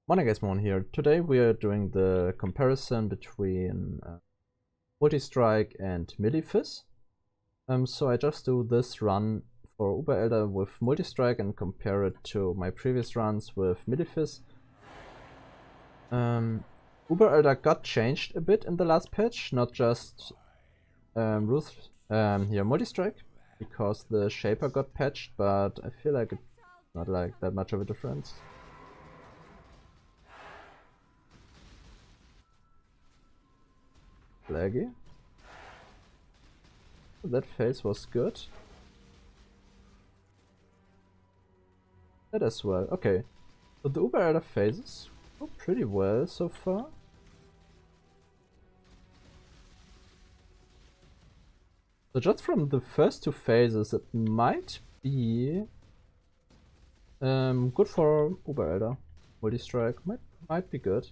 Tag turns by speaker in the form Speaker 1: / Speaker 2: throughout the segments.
Speaker 1: Morning guys, Moorhuhn here. Today we are doing the comparison between Multistrike and phys. So I just do this run for Uber with Multistrike and compare it to my previous runs with phys. Uber got changed a bit in the last patch, not just Multistrike, because the Shaper got patched, but I feel like it's not like that much of a difference. Laggy. That phase was good. That as well. Okay. So the Uber phases go pretty well so far. So just from the first two phases, it might be good for Uber. Multistrike might be good.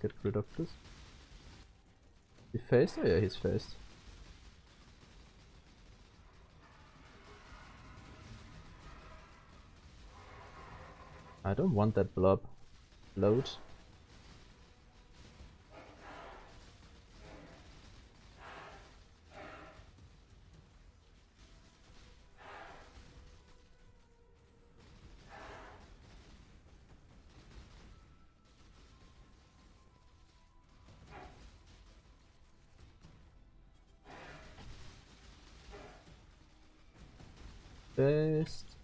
Speaker 1: Get rid of this. He phased? Oh yeah, he's phased. I don't want that blob. Load. Phased.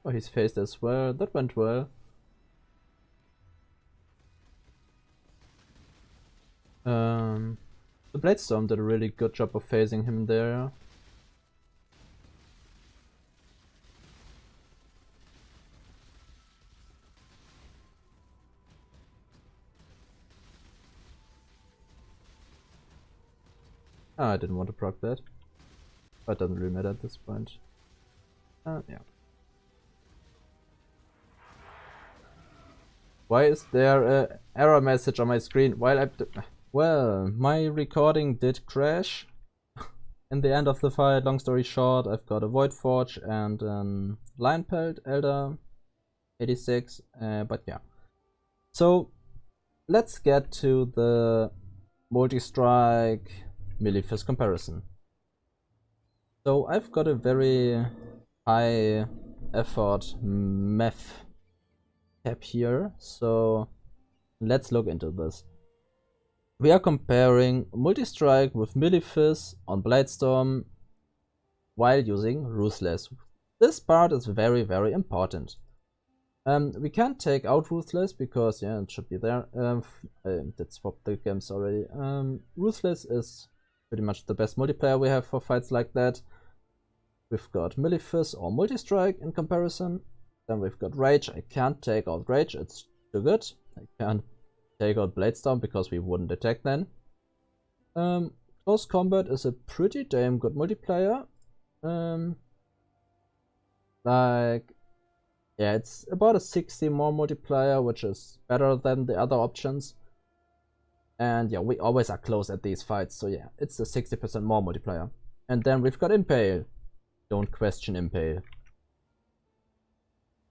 Speaker 1: Oh, he's phased as well. That went well. The bladestorm did a really good job of phasing him there. I didn't want to proc that, but it doesn't really matter at this point. Yeah. Why is there an error message on my screen while well, my recording did crash in the end of the fight. Long story short, I've got a Void Forge and an Lion Pelt Elder 86, but yeah. So let's get to the Multistrike phys comparison. So I've got a very high effort MAF tab here, so let's look into this. We are comparing Multistrike with phys on bladestorm while using Ruthless. This part is very important. We can't take out Ruthless because yeah, it should be there. Did swap the games already. Ruthless is pretty much the best multiplayer we have for fights like that. We've got phys or Multistrike in comparison. Then we've got Rage. I can't take out Rage, it's too good. I can't take out bladestorm because we wouldn't attack then. Close Combat is a pretty damn good multiplayer. Like, yeah, it's about a 60 more multiplier, which is better than the other options. And yeah, we always are close at these fights, so yeah, it's a 60% more multiplier. And then we've got Impale. Don't question Impale.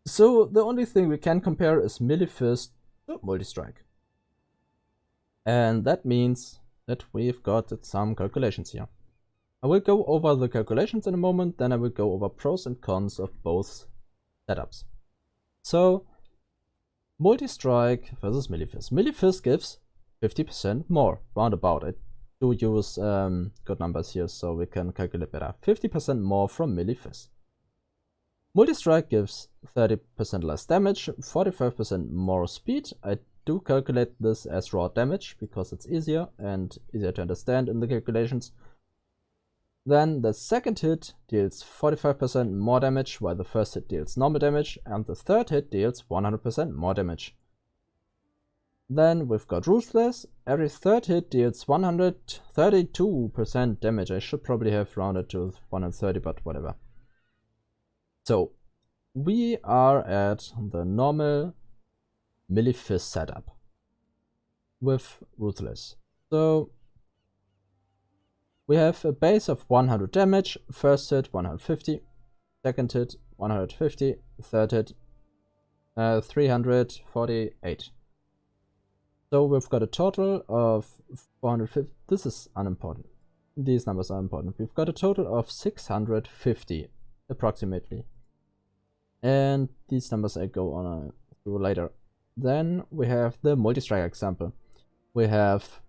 Speaker 1: So the only thing we can compare is phys to Multistrike. And that means that we've got some calculations here. I will go over the calculations in a moment, then I will go over pros and cons of both setups. So, Multistrike versus phys. phys gives 50% more, roundabout. I do use good numbers here so we can calculate better. 50% more from phys. Multistrike gives 30% less damage, 45% more speed. I do calculate this as raw damage because it's easier and easier to understand in the calculations. Then the second hit deals 45% more damage, while the first hit deals normal damage, and the third hit deals 100% more damage. Then we've got Ruthless. Every third hit deals 132% damage. I should probably have rounded to 130, but whatever. So we are at the normal phys setup. with Ruthless. So we have a base of 100 damage, first hit 150, second hit 150, third hit 348. So we've got a total of 450. This is unimportant. These numbers are important. We've got a total of 650 approximately. And these numbers I go on through later. Then we have the Multistrike example. We have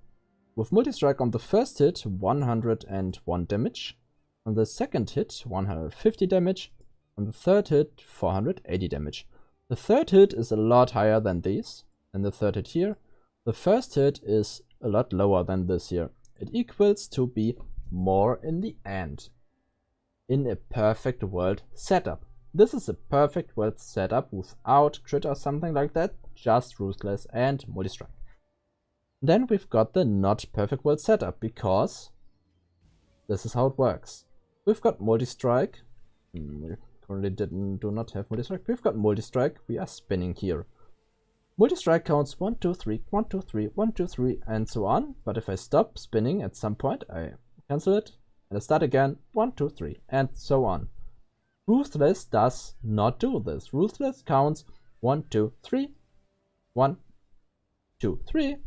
Speaker 1: with Multistrike on the first hit 101 damage, on the second hit 150 damage, on the third hit 480 damage. The third hit is a lot higher than these, and the third hit here. The first hit is a lot lower than this here. It equals to be more in the end. In a perfect world setup. This is a perfect world setup without crit or something like that, just Ruthless and Multistrike. Then we've got the not perfect world setup, because this is how it works. We've got Multistrike. We currently do not have Multistrike. We've got Multistrike. We are spinning here. Multistrike counts 1, 2, 3, 1, 2, 3, 1, 2, 3, and so on. But if I stop spinning at some point, I cancel it and I start again, 1, 2, 3, and so on. Ruthless does not do this. Ruthless counts 1, 2, 3, 1, 2, 3,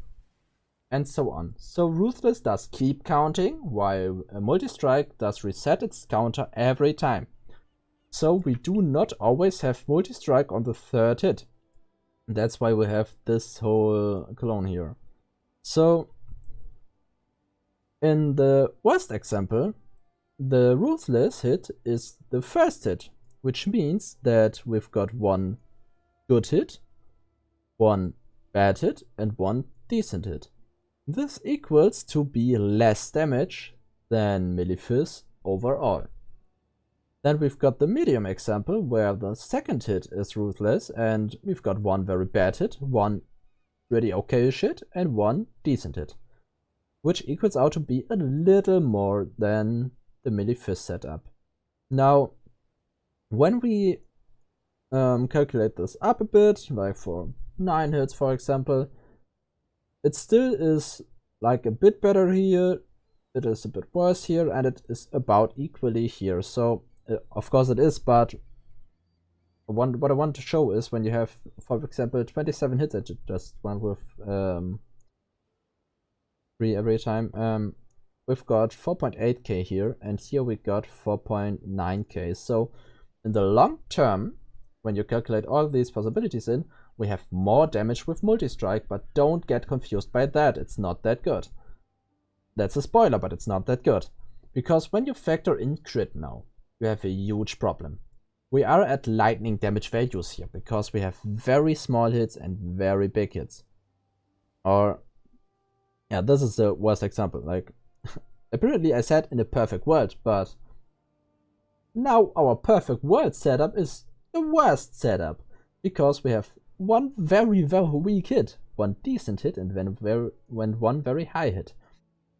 Speaker 1: and so on. So Ruthless does keep counting, while Multistrike does reset its counter every time. So we do not always have Multistrike on the third hit. That's why we have this whole clone here. So in the worst example, the Ruthless hit is the first hit, which means that we've got one good hit, one bad hit, and one decent hit. This equals to be less damage than melee phys overall. Then we've got the medium example, where the second hit is Ruthless, and we've got one very bad hit, one pretty okay-ish hit, and one decent hit, which equals out to be a little more than the melee phys setup. Now, when we calculate this up a bit, like for 9 hits for example, it still is like a bit better here, it is a bit worse here, and it is about equally here. So of course it is, but what I want to show is when you have, for example, 27 hits, I just went with 3 every time. We've got 4.8k here, and here we got 4.9k. So in the long term, when you calculate all these possibilities in, we have more damage with Multistrike, but don't get confused by that. It's not that good. That's a spoiler, but it's not that good. Because when you factor in crit now, you have a huge problem. We are at lightning damage values here, because we have very small hits and very big hits. Or, yeah, this is the worst example. Like, apparently I said in a perfect world, but now our perfect world setup is the worst setup, because we have one very, very weak hit, one decent hit, and then one very high hit.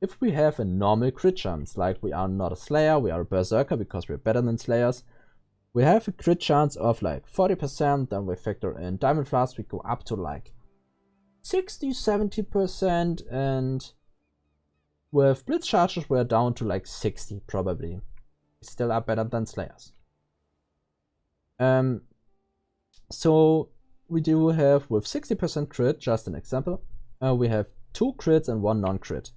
Speaker 1: If we have a normal crit chance, like we are not a Slayer, we are a Berserker because we're better than Slayers, we have a crit chance of like 40%, then we factor in Diamond Flask, we go up to like 60-70%, and with Blitz Charges we're down to like 60 probably. We still are better than Slayers. So we do have with 60% crit, just an example, we have 2 crits and 1 non-crit.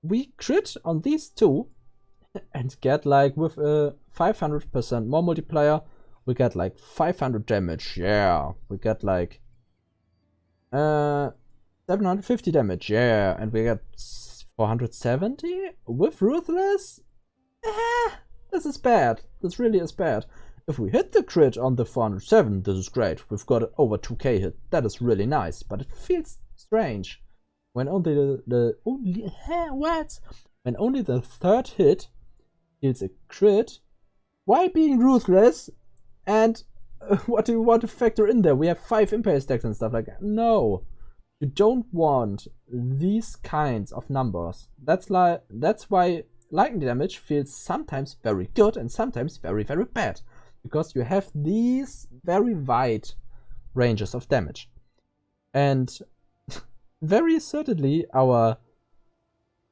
Speaker 1: We crit on these 2 and get like with a 500% more multiplier, we get like 500 damage, yeah. We get like 750 damage, yeah. And we get 470 with Ruthless. This is bad. This really is bad. If we hit the crit on the 407, this is great. We've got over 2k hit. That is really nice, but it feels strange when only when only the third hit deals a crit while being Ruthless. And what do you want to factor in there? We have 5 Impale stacks and stuff like that. No, you don't want these kinds of numbers. That's why lightning damage feels sometimes very good and sometimes very, very bad, because you have these very wide ranges of damage. And very certainly our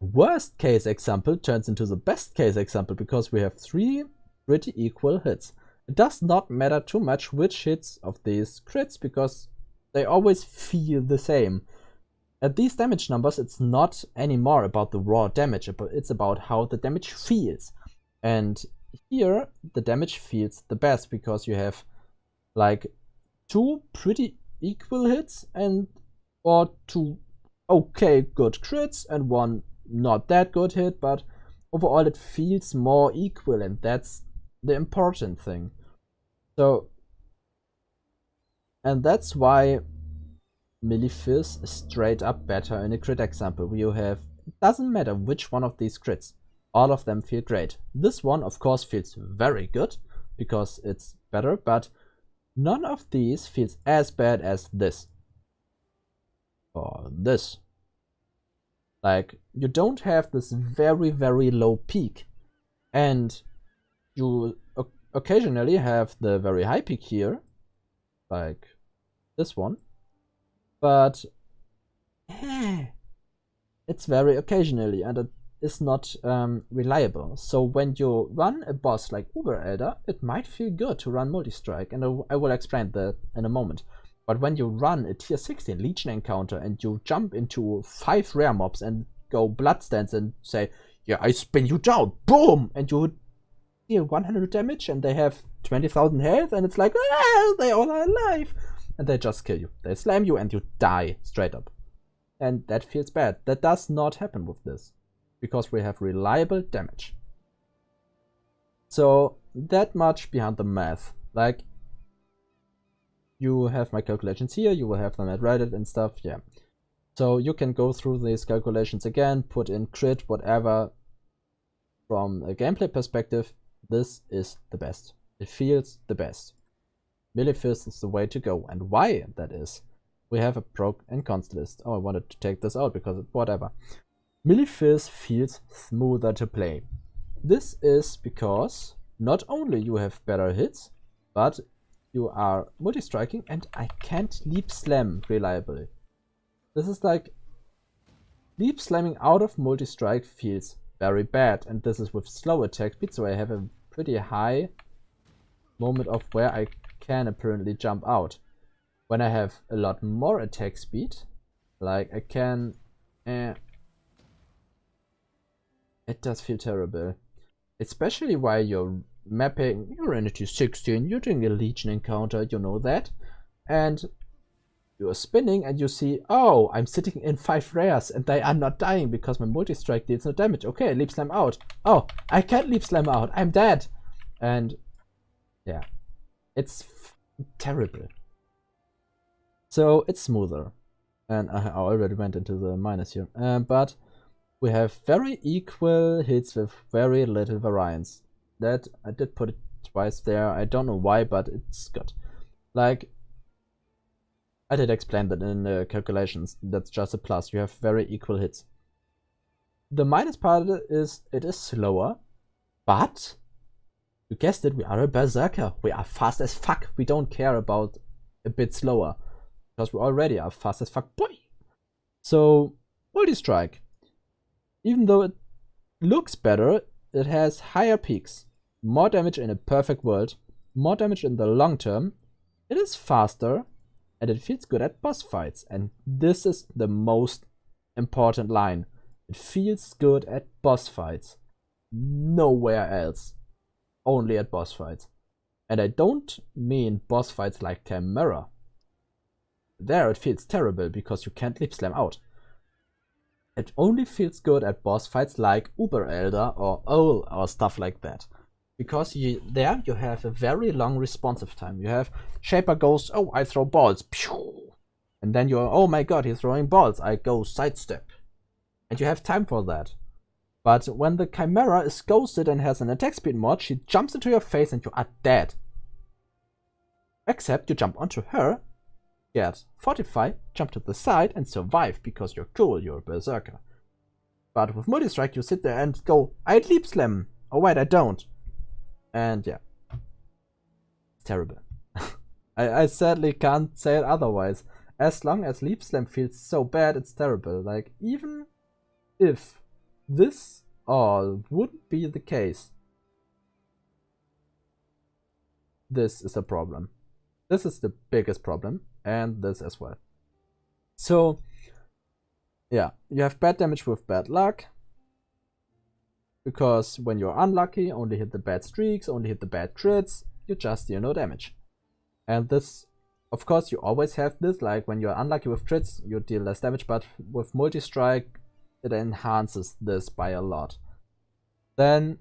Speaker 1: worst case example turns into the best case example because we have 3 pretty equal hits. It does not matter too much which hits of these crits because they always feel the same. At these damage numbers, it's not anymore about the raw damage, it's about how the damage feels. And here, the damage feels the best because you have like 2 pretty equal hits or 2 okay good crits and 1 not that good hit, but overall it feels more equal, and that's the important thing. So, and that's why MAF is straight up better in a crit example. You have, it doesn't matter which one of these crits, all of them feel great. This one of course feels very good because it's better, but none of these feels as bad as this or this. Like, you don't have this very low peak, and you occasionally have the very high peak here, like this one, but it's very occasionally and it is not reliable. So when you run a boss like Uber-Elder, it might feel good to run Multistrike, and I will explain that in a moment. But when you run a tier 16 Legion encounter and you jump into 5 rare mobs and go blood stance and say, yeah, I spin you down, boom, and you deal 100 damage and they have 20,000 health, and it's like, ah, they all are alive, and they just kill you. They slam you and you die straight up. And that feels bad. That does not happen with this because we have reliable damage. So that much behind the math. Like, you have my calculations here, you will have them at Reddit and stuff, yeah. So you can go through these calculations again, put in crit, whatever. From a gameplay perspective, this is the best. It feels the best. MAF is the way to go. And why that is, we have a proc and const list. Oh, I wanted to take this out because whatever. MAF feels smoother to play. This is because not only you have better hits, but you are multi-striking and I can't leap slam reliably. This is like, leap slamming out of multi-strike feels very bad, and this is with slow attack speed, so I have a pretty high moment of where I can apparently jump out. When I have a lot more attack speed, like I can, it does feel terrible. Especially while you're mapping, you're in a tier 16, you're doing a Legion encounter, you know that, and you're spinning and you see, oh, I'm sitting in 5 rares and they are not dying because my multi-strike deals no damage. Okay, leap slam out. Oh, I can't leap slam out, I'm dead. And yeah, it's terrible. So it's smoother. And I already went into the minus here. But we have very equal hits with very little variance. That I did put it twice there. I don't know why, but it's good. Like, I did explain that in the calculations. That's just a plus. You have very equal hits. The minus part is it is slower, but you guessed it, we are a berserker. We are fast as fuck. We don't care about a bit slower because we already are fast as fuck, boy. So Multistrike, even though it looks better, it has higher peaks, more damage in a perfect world, more damage in the long term. It is faster, and it feels good at boss fights. And this is the most important line. It feels good at boss fights. Nowhere else. Only at boss fights. And I don't mean boss fights like Chimera. There it feels terrible because you can't leap slam out. It only feels good at boss fights like Uber-Elder or Owl or stuff like that. Because there you have a very long responsive time. You have Shaper goes, oh, I throw balls. Pew! And then you're, oh my god, he's throwing balls. I go sidestep. And you have time for that. But when the Chimera is ghosted and has an attack speed mod, she jumps into your face and you are dead. Except you jump onto her, get fortify, jump to the side and survive because you're cool, you're a berserker. But with Multistrike you sit there and go, I'd leap slam. Oh wait, I don't. And yeah, it's terrible. I sadly can't say it otherwise. as long as Leaf Slam feels so bad, it's terrible. Like, even if this all wouldn't be the case, this is a problem. This is the biggest problem, and this as well. So, yeah, you have bad damage with bad luck, because when you're unlucky, only hit the bad streaks, only hit the bad crits, you just deal no damage. And this, of course, you always have this, like when you're unlucky with crits, you deal less damage, but with Multistrike, it enhances this by a lot. Then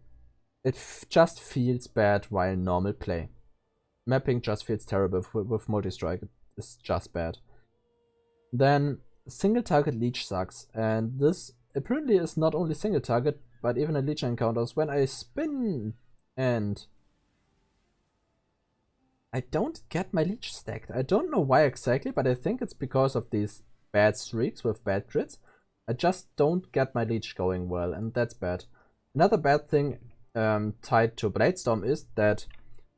Speaker 1: it just feels bad while normal play. Mapping just feels terrible with Multistrike, it's just bad. Then single target leech sucks, and this apparently is not only single target, but even in leech encounters. When I spin and I don't get my leech stacked. I don't know why exactly, but I think it's because of these bad streaks with bad crits. I just don't get my leech going well, and that's bad. Another bad thing tied to bladestorm is that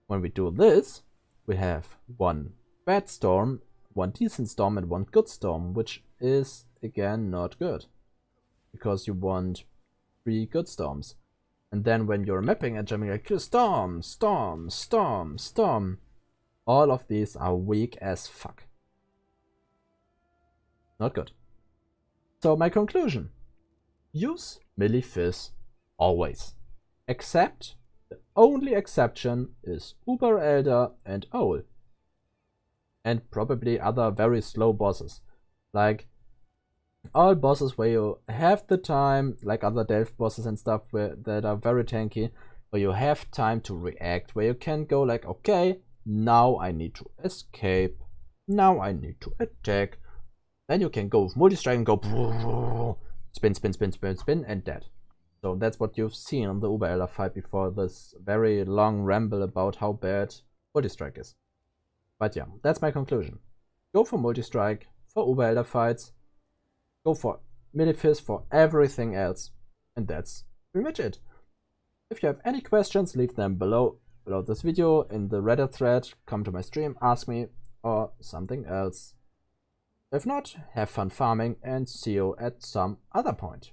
Speaker 1: when we do this, we have one bad storm, one decent storm, and one good storm, which is again not good, because you want 3 good storms. And then when you're mapping and jumping like storm, storm, storm, storm, all of these are weak as fuck. Not good. So my conclusion: use melee phys always. Except the only exception is Uber Elder and Owl. And probably other very slow bosses. Like all bosses where you have the time, like other Delph bosses and stuff that are very tanky, where you have time to react, where you can go like, okay, now I need to escape, now I need to attack. Then you can go with Multistrike and go spin, spin, spin, spin, spin, and dead. So that's what you've seen on the Uber Elder fight before this very long ramble about how bad Multistrike is. But yeah, that's my conclusion. Go for Multistrike, for Uber Elder fights, go for melee phys for everything else, and that's pretty much it. If you have any questions, leave them below this video, in the Reddit thread, come to my stream, ask me, or something else. If not, have fun farming and see you at some other point.